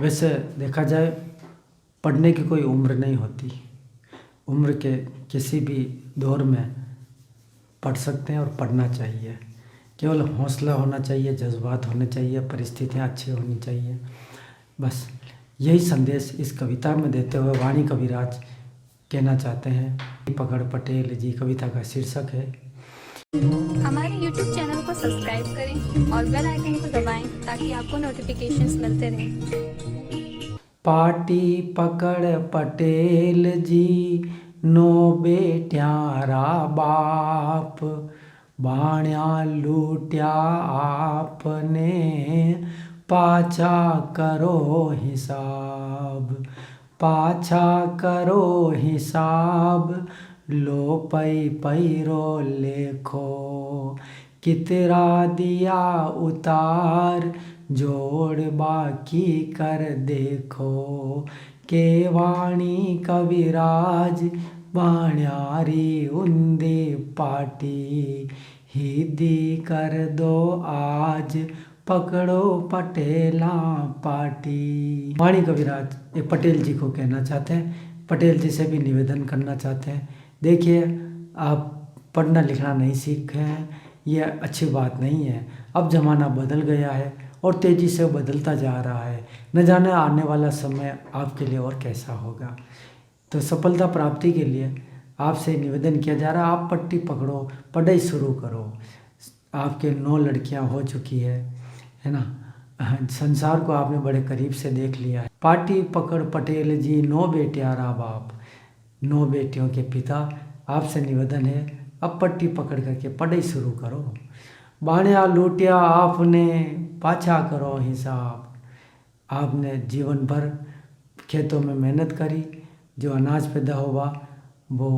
वैसे देखा जाए पढ़ने की कोई उम्र नहीं होती। उम्र के किसी भी दौर में पढ़ सकते हैं और पढ़ना चाहिए। केवल हौसला होना चाहिए, जज्बात होने चाहिए, परिस्थितियाँ अच्छी होनी चाहिए। बस यही संदेश इस कविता में देते हुए वाणी कविराज कहना चाहते हैं। पकड़ पटेल जी कविता का शीर्षक है। हमारे YouTube चैनल को सब्सक्राइब करें और बेल आइकन को दबाएं ताकि आपको नोटिफिकेशंस मिलते रहें। पाटी पकड़ पटेल जी नो बेट्यारा बाप, बाण्या लूट्या आपने पाछा करो हिसाब। पाछा करो हिसाब लो पई पैरो लेखो, कितरा दिया उतार जोड़ बाकी कर देखो। के वाणी कविराज बाण्यारी उन्दी पाटी, हिदी कर दो आज पकड़ो पटेला पाटी। वाणी कविराज ये पटेल जी को कहना चाहते हैं, पटेल जी से भी निवेदन करना चाहते हैं। देखिए, आप पढ़ना लिखना नहीं सीखे हैं, ये अच्छी बात नहीं है। अब ज़माना बदल गया है और तेज़ी से बदलता जा रहा है। न जाने आने वाला समय आपके लिए और कैसा होगा। तो सफलता प्राप्ति के लिए आपसे निवेदन किया जा रहा है, आप पट्टी पकड़ो, पढ़ाई शुरू करो। आपके 9 लड़कियां हो चुकी है ना। संसार को आपने बड़े करीब से देख लिया है। पाटी पकड़ पटेल जी 9 बेटियारा बाप, 9 बेटियों के पिता, आपसे निवेदन है अब पट्टी पकड़ करके पढ़ाई शुरू करो। बाण्या लूटिया आपने पाछा करो हिसाब। आपने जीवन भर खेतों में मेहनत करी, जो अनाज पैदा हुआ वो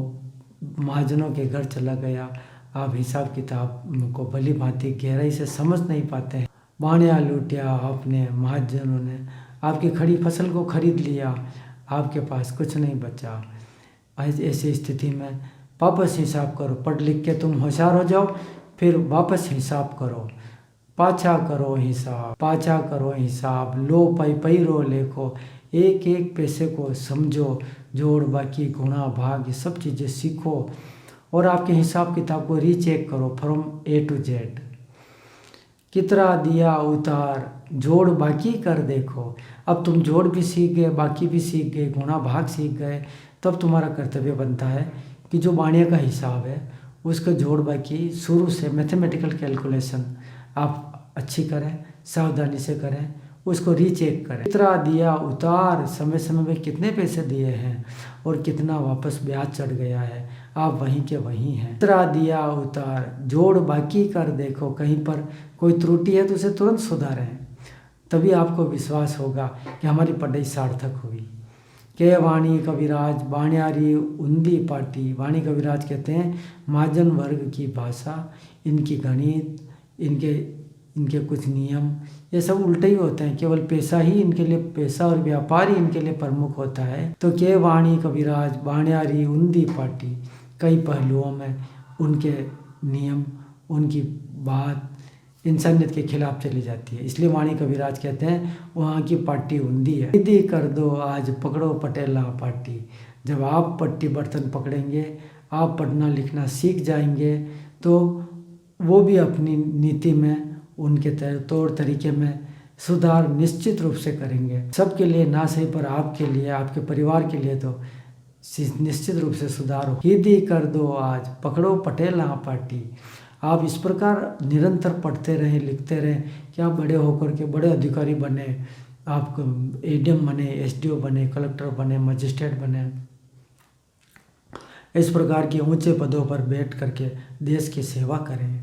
महाजनों के घर चला गया। आप हिसाब किताब को भली भांति गहराई से समझ नहीं पाते हैं। बाण्या लूटिया आपने, महाजनों ने आपकी खड़ी फसल को खरीद लिया, आपके पास कुछ नहीं बचा। ऐसी स्थिति में वापस हिसाब करो। पढ़ लिख के तुम होशियार हो जाओ, फिर वापस हिसाब करो। पाछा करो हिसाब, पाछा करो हिसाब लो पई पैरो लेखो। एक एक पैसे को समझो, जोड़ बाकी गुणा भाग ये सब चीज़ें सीखो और आपके हिसाब किताब को रीचेक करो फ्रॉम A to Z। कितना दिया उतार जोड़ बाकी कर देखो। अब तुम जोड़ भी सीख गए, बाकी भी सीख गए, गुणा भाग सीख गए, तब तुम्हारा कर्तव्य बनता है कि जो बाण्य का हिसाब है उसका जोड़ बाकी शुरू से मैथमेटिकल कैलकुलेशन आप अच्छी करें, सावधानी से करें, उसको रीचेक करें। कितना दिया उतार, समय समय में कितने पैसे दिए हैं और कितना वापस ब्याज चढ़ गया है, आप वहीं के वहीं हैं। कितना दिया उतार जोड़ बाकी कर देखो। कहीं पर कोई त्रुटि है तो उसे तुरंत सुधारें, तभी आपको विश्वास होगा कि हमारी पढ़ाई सार्थक हुई। के वाणी कविराज बाण्यारी उन्दी पाटी। वाणी कविराज कहते हैं महाजन वर्ग की भाषा, इनकी गणित, इनके कुछ नियम ये सब उल्टे ही होते हैं। केवल पैसा ही इनके लिए, पैसा और व्यापार ही इनके लिए प्रमुख होता है। तो के वाणी कविराज बाण्यारी उन्दी पाटी, कई पहलुओं में उनके नियम, उनकी बात इंसानियत के खिलाफ चली जाती है। इसलिए वाणी कविराज कहते हैं वहाँ की पार्टी उन्दी है। विधि कर दो आज पकड़ो पटेला पार्टी। जब आप पट्टी बर्तन पकड़ेंगे, आप पढ़ना लिखना सीख जाएंगे, तो वो भी अपनी नीति में, उनके तौर तरीके में सुधार निश्चित रूप से करेंगे। सबके लिए ना सही पर आपके लिए, आपके परिवार के लिए तो निश्चित रूप से सुधार हो। विधि कर दो आज पकड़ो पटेला पार्टी। आप इस प्रकार निरंतर पढ़ते रहें, लिखते रहें कि आप बड़े होकर के बड़े अधिकारी बने, आप ADM बने, SDO बने, कलेक्टर बने, मजिस्ट्रेट बने। इस प्रकार के ऊंचे पदों पर बैठ करके देश की सेवा करें।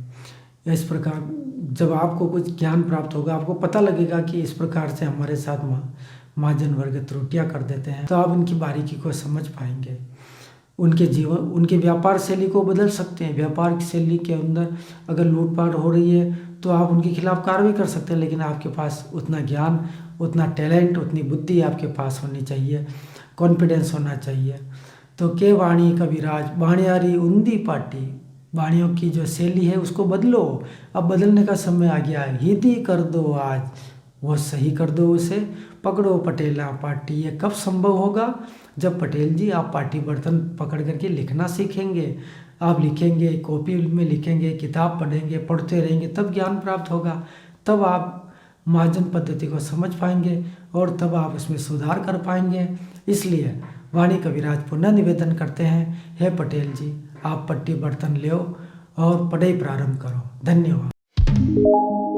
इस प्रकार जब आपको कुछ ज्ञान प्राप्त होगा, आपको पता लगेगा कि इस प्रकार से हमारे साथ महाजन वर्ग त्रुटियाँ कर देते हैं, तो आप उनकी बारीकी को समझ पाएंगे। उनके जीवन, उनके व्यापार शैली को बदल सकते हैं। व्यापार की शैली के अंदर अगर लूटपाट हो रही है तो आप उनके खिलाफ कार्रवाई कर सकते हैं, लेकिन आपके पास उतना ज्ञान, उतना टैलेंट, उतनी बुद्धि आपके पास होनी चाहिए, कॉन्फिडेंस होना चाहिए। तो के वाणी कविराज बाण्यारी उन्दी पाटी, वाणियों की जो शैली है उसको बदलो। अब बदलने का समय आ गया है। हिदी कर दो आज, वो सही कर दो उसे, पकड़ो पटेला पाटी। ये कब संभव होगा? जब पटेल जी आप पाटी बर्तन पकड़ करके लिखना सीखेंगे। आप लिखेंगे, कॉपी में लिखेंगे, किताब पढ़ेंगे, पढ़ते रहेंगे, तब ज्ञान प्राप्त होगा। तब आप मार्जन पद्धति को समझ पाएंगे और तब आप उसमें सुधार कर पाएंगे। इसलिए वाणी कविराज पुनः निवेदन करते हैं, हे पटेल जी आप पट्टी बर्तन लो और पढ़ाई प्रारंभ करो। धन्यवाद।